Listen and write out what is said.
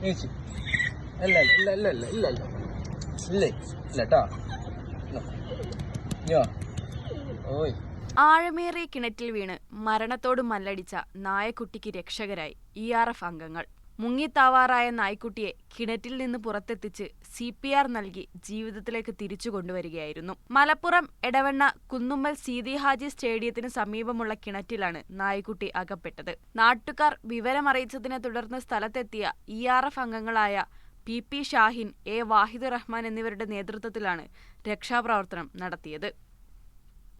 നീച്ചു ആഴമേറിയ കിണറ്റിൽ വീണ് മരണത്തോട് മല്ലടിച്ച നായക്കുട്ടിക്ക് രക്ഷകരായി ERF അംഗങ്ങൾ. മുങ്ങിത്താവാറായ നായ്ക്കുട്ടിയെ കിണറ്റിൽ നിന്ന് പുറത്തെത്തിച്ച് CPR നൽകി ജീവിതത്തിലേക്ക് തിരിച്ചു കൊണ്ടുവരികയായിരുന്നു. മലപ്പുറം എടവണ്ണ കുന്നുമ്മൽ സീതി ഹാജി സ്റ്റേഡിയത്തിന് സമീപമുള്ള കിണറ്റിലാണ് നായ്ക്കുട്ടി അകപ്പെട്ടത്. നാട്ടുകാർ വിവരമറിയിച്ചതിനെ തുടർന്ന് സ്ഥലത്തെത്തിയ ERF അംഗങ്ങളായ PP ഷാഹിൻ, A വാഹിദുർ റഹ്മാൻ എന്നിവരുടെ നേതൃത്വത്തിലാണ് രക്ഷാപ്രവർത്തനം നടത്തിയത്.